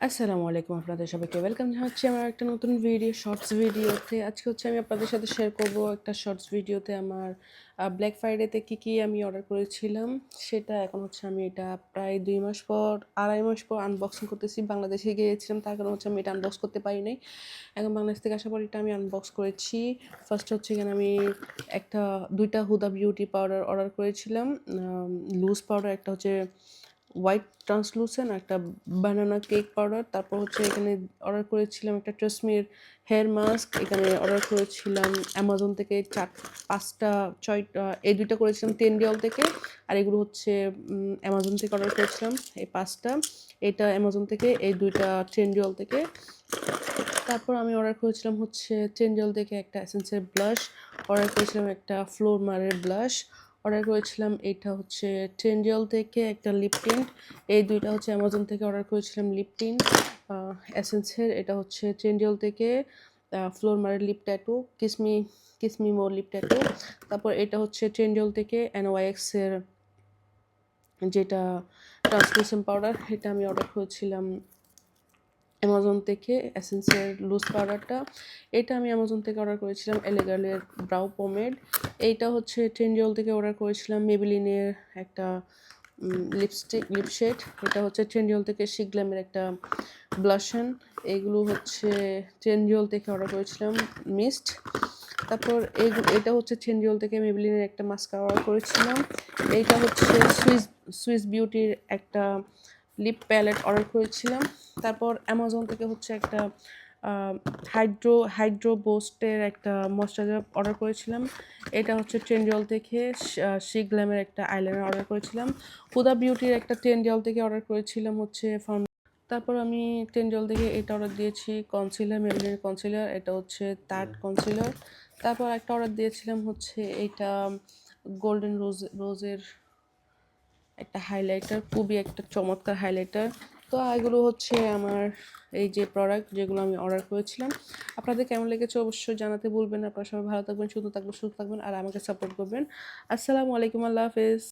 আসসালামু আলাইকুম, আপনাদের সবাইকে ওয়েলকাম জানাচ্ছি আমার একটা নতুন ভিডিও, শর্টস ভিডিওতে। আজকে হচ্ছে আমি আপনাদের সাথে শেয়ার করব একটা শর্টস ভিডিওতে আমার ব্ল্যাক ফ্রাইডেতে কী আমি অর্ডার করেছিলাম সেটা। এখন হচ্ছে আমি এটা প্রায় 2 মাস পর, 2.5 মাস পর আনবক্সিং করতেছি। বাংলাদেশে গিয়েছিলাম, তার কারণে হচ্ছে আমি এটা আনবক্স করতে পারি নাই। এখন বাংলাদেশ থেকে আসার পর এটা আমি আনবক্স করেছি। ফার্স্ট হচ্ছে এখানে আমি দুইটা হুদা বিউটি পাউডার অর্ডার করেছিলাম, লুজ পাউডার। একটা হচ্ছে হোয়াইট ট্রান্সলুসেন্ট, একটা বানানা কেক পাউডার। তারপর হচ্ছে এখানে অর্ডার করেছিলাম একটা ট্রেসমির হেয়ার মাস্ক। এখানে অর্ডার করেছিলাম অ্যামাজন থেকে 5টা 6টা, এই 2টা করেছিলাম টেন্ডিয়াল থেকে। আর এগুলো হচ্ছে অ্যামাজন থেকে অর্ডার করেছিলাম এই 5টা। এটা অ্যামাজন থেকে, এই 2টা ট্রেন্ডিয়াল থেকে। তারপর আমি অর্ডার করেছিলাম হচ্ছে ট্রেন্ডিয়াল থেকে একটা এসেন্সের ব্লাশ, অর্ডার করেছিলাম একটা ফ্লোর মারের ব্লাশ, অর্ডার করেছিলাম এটা হচ্ছে ট্রেন্ডিয়াল থেকে একটা লিপ টিন্ট। এই 2টা হচ্ছে অ্যামাজন থেকে অর্ডার করেছিলাম লিপ টিন্ট এসেন্সের। এটা হচ্ছে ট্রেন্ডিয়াল থেকে ফ্লোর মারের লিপ ট্যাটু, কিসমি কিসমি মোর লিপ ট্যাটু। তারপর এটা হচ্ছে ট্রেন্ডিয়াল থেকে NYX-এর যেটা ট্রান্সলুসেন্ট পাউডার, এটা আমি অর্ডার করেছিলাম অ্যামাজন থেকে। এসেন্সের লুজ পাউডারটা, এটা আমি অ্যামাজন থেকে অর্ডার করেছিলাম। এলেগালের ব্রাউ পমেড, এইটা হচ্ছে ট্রেন্ডিয়াল থেকে অর্ডার করেছিলাম। মেবেলিনের একটা লিপশেড, এটা হচ্ছে ট্রেন্ডিয়াল থেকে। শিগ্ল্যামের একটা ব্লাশন, এইগুলো হচ্ছে ট্রেন্ডিয়াল থেকে অর্ডার করেছিলাম মিস্ট। তারপর এটা হচ্ছে ট্রেন্ডিয়াল থেকে মেবেলিনের একটা মাস্কারা অর্ডার করেছিলাম। এইটা হচ্ছে সুইস বিউটির একটা লিপ প্যালেট অর্ডার করেছিলাম। তারপর অ্যামাজন থেকে হচ্ছে একটা হাইড্রো বোস্টের একটা ময়শ্চারাইজার অর্ডার করেছিলাম। এটা হচ্ছে ট্রেন্ডিয়াল থেকে। শিগ্ল্যামের একটা আইলাইনার অর্ডার করেছিলাম। হুদা বিউটির একটা ট্রেন্ডিয়াল থেকে অর্ডার করেছিলাম হচ্ছে তারপর আমি ট্রেন্ডিয়াল থেকে এটা অর্ডার দিয়েছি কনসিলার, মেবেলিনের কনসিলার। এটা হচ্ছে তার্ট কনসিলার। তারপর একটা অর্ডার দিয়েছিলাম হচ্ছে এইটা গোল্ডেন রোজের একটা হাইলাইটার, খুবই একটা চমৎকার হাইলাইটার। তো এগুলো হচ্ছে আমার এই যে প্রোডাক্ট যেগুলো আমি অর্ডার করেছিলাম। আপনাদের কেমন লেগেছে অবশ্যই জানাতে ভুলবেন না। আপনারা সবাই ভালো থাকবেন, সুস্থ থাকবেন, আর আমাকে সাপোর্ট করবেন। আসসালামু আলাইকুম, আল্লাহ হাফেজ।